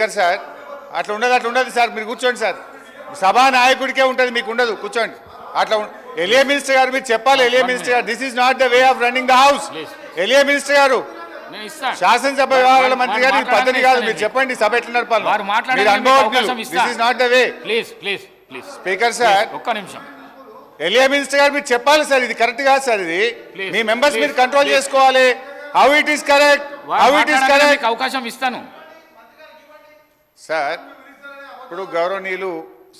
Speaker sir అట్లా ఉండదు sir, మీరు కూర్చోండి సార్. సభా నాయకుడికే ఉంటుంది, మీకు ఉండదు, కూర్చోండి. అట్లా ఎలియా మినిస్టర్ గారు మీరు చెప్పాలి. ఎలియా మినిస్టర్ గారు, this is not the way of running the house. ఎలియా మినిస్టర్ గారు, శాసనసభ వ్యవహారాల మంత్రి గారు, ఈ పద్ధతి కాదు. మీరు చెప్పండి సభ ఎట్లా నడపాలి, మీరు అనుభవం. This is not the way. Speaker sir ఒక్క నిమిషం. ఎలియా మినిస్టర్ గారు మీరు చెప్పాలి సార్, ఇది కరెక్ట్ కాదు సార్, ఇది మీ మెంబర్స్ మీరు కంట్రోల్ చేసుకోవాలి. How it is correct, how it is correct. అవకాశం ఇస్తాను సార్. ఇప్పుడు గౌరవనీయులు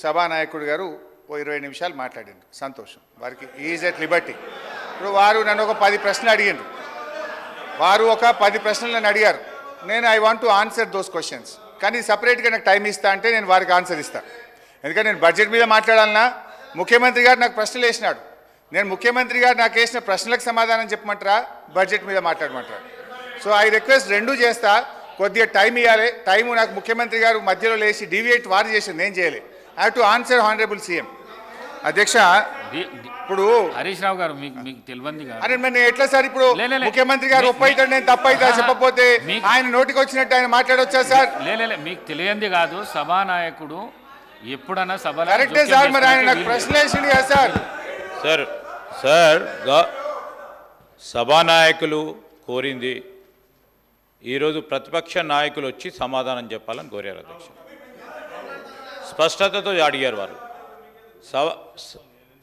సభానాయకుడు గారు 20 నిమిషాలు మాట్లాడింది, సంతోషం, వారికి ఈజ్ ఎట్ లిబర్టీ. ఇప్పుడు వారు నన్ను ఒక 10 ప్రశ్నలు అడిగారు, వారు ఒక 10 ప్రశ్నలు నన్ను అడిగారు. నేను I want to answer those questions, కానీ సపరేట్గా నాకు టైం ఇస్తా అంటే నేను వారికి ఆన్సర్ ఇస్తాను. ఎందుకంటే నేను బడ్జెట్ మీద మాట్లాడాలన్నా, ముఖ్యమంత్రి గారు నాకు ప్రశ్నలు వేసినాడు, నేను ముఖ్యమంత్రి గారు నాకు వేసిన ప్రశ్నలకు సమాధానం చెప్పమంటారా, బడ్జెట్ మీద మాట్లాడమంటారా? సో ఐ రిక్వెస్ట్ రెండూ చేస్తా, కొద్దిగా టైం ఇవ్వాలి. టైము నాకు ముఖ్యమంత్రి గారు మధ్యలో లేచి డీవియేట్ వారు చేసింది, నేను చేయలే. I have to answer honourable CM. అధ్యక్ష, ఇప్పుడు హరీష్ రావు గారు మీకు తెలియంది అరే నేను ఎట్లా సార్, ఇప్పుడు ముఖ్యమంత్రి గారు ఒప్పైతాడు, నేను తప్పైతా చెప్పకపోతే ఆయన నోటికి వచ్చినట్టు ఆయన మాట్లాడొచ్చా సార్? మీకు తెలియంది కాదు, సభానాయకుడు ఎప్పుడన్నా సభ కరెక్టే సార్, మరి ఆయన నాకు ప్రశ్న వేసింది కదా సార్. సార్ సభానాయకులు కోరింది ఈరోజు ప్రతిపక్ష నాయకులు వచ్చి సమాధానం చెప్పాలని కోరారు అధ్యక్ష. స్పష్టతతో అడిగారు వారు.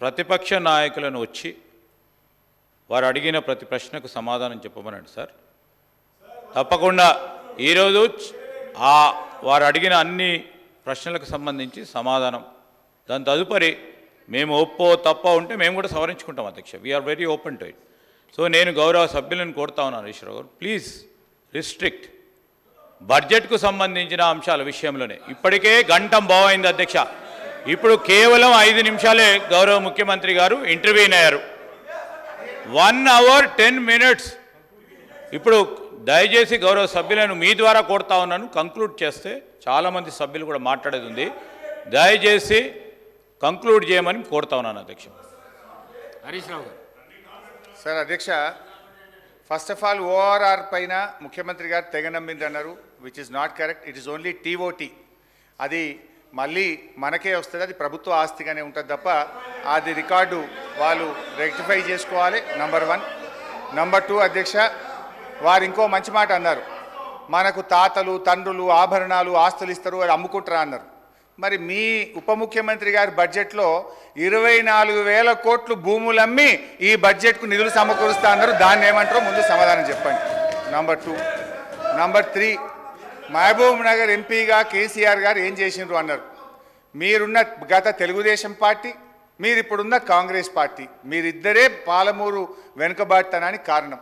ప్రతిపక్ష నాయకులను వచ్చి వారు అడిగిన ప్రతి ప్రశ్నకు సమాధానం చెప్పమనండి సార్. తప్పకుండా ఈరోజు వారు అడిగిన అన్ని ప్రశ్నలకు సంబంధించి సమాధానం, దాని తదుపరి మేము ఒప్పో తప్ప ఉంటే మేము కూడా సవరించుకుంటాం అధ్యక్ష. We're very open to it. So నేను గౌరవ సభ్యులను కోరుతా ఉన్నాను, హరీశ్రావు గారు ప్లీజ్ రిస్ట్రిక్ట్ బడ్జెట్కు సంబంధించిన అంశాల విషయంలోనే. ఇప్పటికే గంటం బావైంది అధ్యక్ష, ఇప్పుడు కేవలం 5 నిమిషాలే గౌరవ ముఖ్యమంత్రి గారు ఇంటర్వ్యూన్ అయ్యారు. 1 hour 10 minutes. ఇప్పుడు దయచేసి గౌరవ సభ్యులను మీ ద్వారా కోరుతా ఉన్నాను, కంక్లూడ్ చేస్తే చాలామంది సభ్యులు కూడా మాట్లాడేది ఉంది, దయచేసి కంక్లూడ్ చేయమని కోరుతా ఉన్నాను అధ్యక్ష. హరీష్ రావు గారు. సార్ అధ్యక్ష, ఫస్ట్ ఆఫ్ ఆల్ ఓఆర్ఆర్ పైన ముఖ్యమంత్రి గారు తెగ నమ్మింది అన్నారు, which is not correct. It is only TOT. అది మళ్ళీ మనకే వస్తుంది, అది ప్రభుత్వ ఆస్తిగానే ఉంటుంది తప్ప అది రికార్డు వాళ్ళు రెక్టిఫై చేసుకోవాలి. నంబర్ 1. నంబర్ 2 అధ్యక్ష, వారు ఇంకో మంచి మాట అన్నారు, మనకు తాతలు తండ్రులు ఆభరణాలు ఆస్తులు ఇస్తారు, అది అమ్ముకుంటారా అన్నారు. మరి మీ ఉప ముఖ్యమంత్రి గారి బడ్జెట్లో 24,000 కోట్లు భూములు అమ్మి ఈ బడ్జెట్కు నిధులు సమకూరుస్తా అన్నారు, దాన్ని ఏమంటారో ముందు సమాధానం చెప్పండి. నంబర్ 2. నంబర్ 3, మహబూబ్ నగర్ ఎంపీగా కేసీఆర్ గారు ఏం చేసిండ్రు అన్నారు. మీరున్న గత తెలుగుదేశం పార్టీ, మీరిప్పుడున్న కాంగ్రెస్ పార్టీ, మీరిద్దరే పాలమూరు వెనుకబాటుతనానికి కారణం.